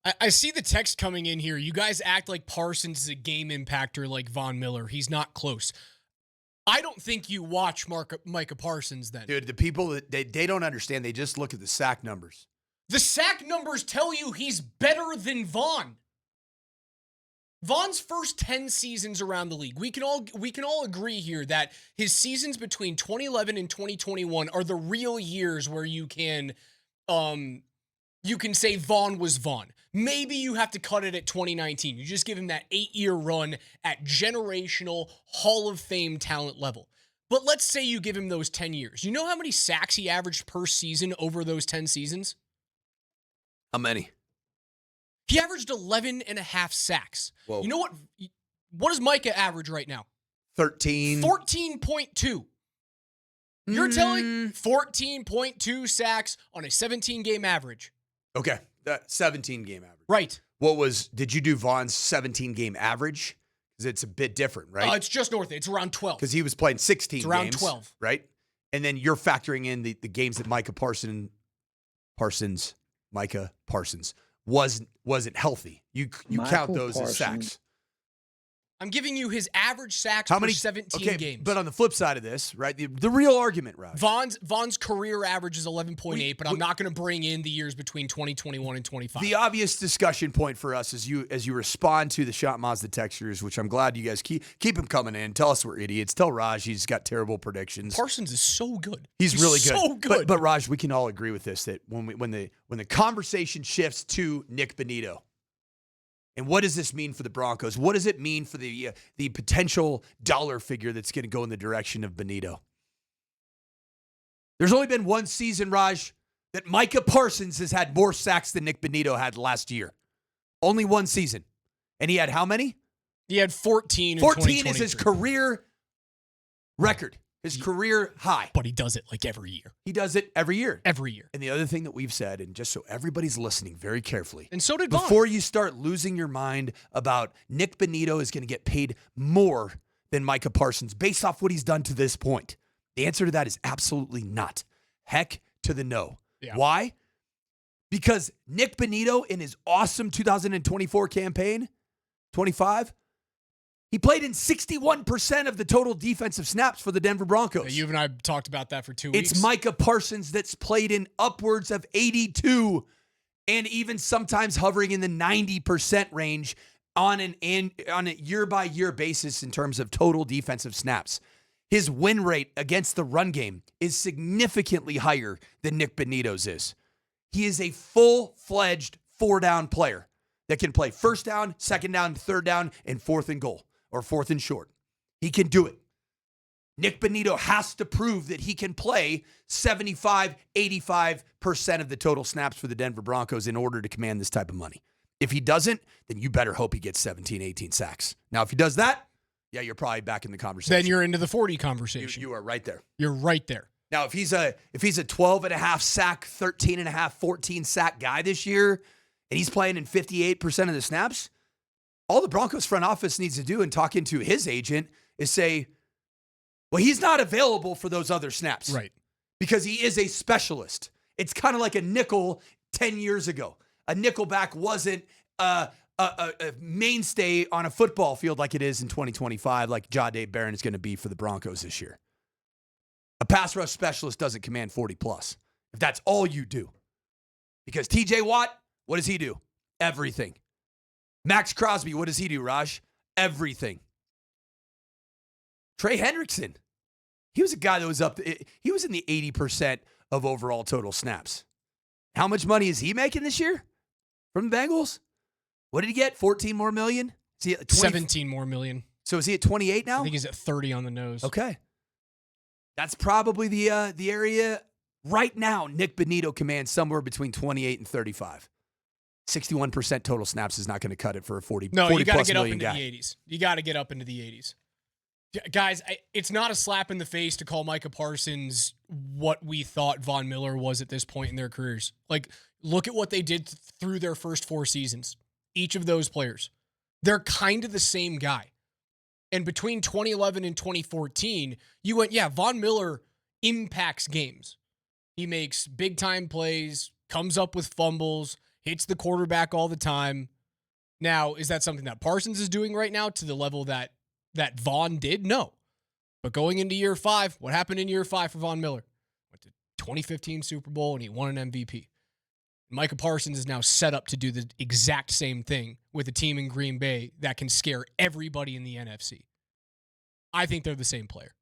I see the text coming in here. You guys act like Parsons is a game impactor like Von Miller. He's not close. I don't think you watch Micah Parsons then. Dude, the people that they don't understand, they just look at the sack numbers. The sack numbers tell you he's better than Von. Von's first 10 seasons around the league. We can all agree here that his seasons between 2011 and 2021 are the real years where you can say Von was Von. Maybe you have to cut it at 2019. You just give him that 8-year run at generational Hall of Fame talent level. But let's say you give him those 10 years. You know how many sacks he averaged per season over those 10 seasons? How many? He averaged 11 and a half sacks. Whoa. You know what does Micah average right now? 13. 14.2. You're telling 14.2 sacks on a 17-game average. Okay, that 17-game average. Right. Did you do Vaughn's 17-game average? Because it's a bit different, right? It's just north. It's around 12. Because he was playing 16 It's around games, 12. right? And then you're factoring in the games that Micah Parsons wasn't healthy. You count those as sacks. I'm giving you his average sacks How per many 17 games. But on the flip side of this, right? The real argument, Raj. Von's career average is 11.8, but I'm not going to bring in the years between 2021 and 25. The obvious discussion point for us as you respond to the Shot Mazda textures, which I'm glad you guys keep them coming in. Tell us we're idiots. Tell Raj he's got terrible predictions. Parsons is so good. He's really good. So good. But Raj, we can all agree with this, that when the conversation shifts to Nick Bonito, and what does this mean for the Broncos? What does it mean for the potential dollar figure that's going to go in the direction of Bonito? There's only been one season, Raj, that Micah Parsons has had more sacks than Nick Bonito had last year. Only one season. And he had how many? He had 14 in 14 is his career record. His career high. But he does it like every year. He does it every year. Every year. And the other thing that we've said, and just so everybody's listening very carefully. And so did Von. Before you start losing your mind about Nick Bonito is going to get paid more than Micah Parsons based off what he's done to this point. The answer to that is absolutely not. Heck to the no. Yeah. Why? Because Nick Bonito in his awesome 2024 campaign, 25, he played in 61% of the total defensive snaps for the Denver Broncos. You and I talked about that for 2 weeks. It's Micah Parsons that's played in upwards of 82 and even sometimes hovering in the 90% range on a year-by-year basis in terms of total defensive snaps. His win rate against the run game is significantly higher than Nick Bonito's is. He is a full-fledged four-down player that can play first down, second down, third down, and fourth and goal. Or fourth and short. He can do it. Nick Bonito has to prove that he can play 75, 85% of the total snaps for the Denver Broncos in order to command this type of money. If he doesn't, then you better hope he gets 17, 18 sacks. Now, if he does that, yeah, you're probably back in the conversation. Then you're into the 40 conversation. You are right there. You're right there. Now, if he's a 12 and a half sack, 13 and a half, 14 sack guy this year, and he's playing in 58% of the snaps, all the Broncos front office needs to do in talking to his agent is say, well, he's not available for those other snaps. Right. Because he is a specialist. It's kind of like a nickel 10 years ago. A nickelback wasn't a mainstay on a football field like it is in 2025, like Jahdae Barron is going to be for the Broncos this year. A pass rush specialist doesn't command 40 plus, if that's all you do. Because TJ Watt, what does he do? Everything. Max Crosby, what does he do, Raj? Everything. Trey Hendrickson, he was a guy that was he was in the 80% of overall total snaps. How much money is he making this year from the Bengals? What did he get? 14 more million? Is he at 17 more million. So is he at 28 now? I think he's at 30 on the nose. Okay. That's probably the area right now. Nick Bonito commands somewhere between 28 and 35. 61% total snaps is not going to cut it for a 40 No, you got to plus get up million into guy. the 80s. You got to get up into the 80s. Guys, it's not a slap in the face to call Micah Parsons what we thought Von Miller was at this point in their careers. Like, look at what they did through their first 4 seasons. Each of those players. They're kind of the same guy. And between 2011 and 2014, you went, yeah, Von Miller impacts games. He makes big-time plays, comes up with fumbles, hits the quarterback all the time. Now, is that something that Parsons is doing right now to the level that Vaughn did? No. But going into year 5, what happened in year 5 for Von Miller? Went to 2015 Super Bowl and he won an MVP. Micah Parsons is now set up to do the exact same thing with a team in Green Bay that can scare everybody in the NFC. I think they're the same player.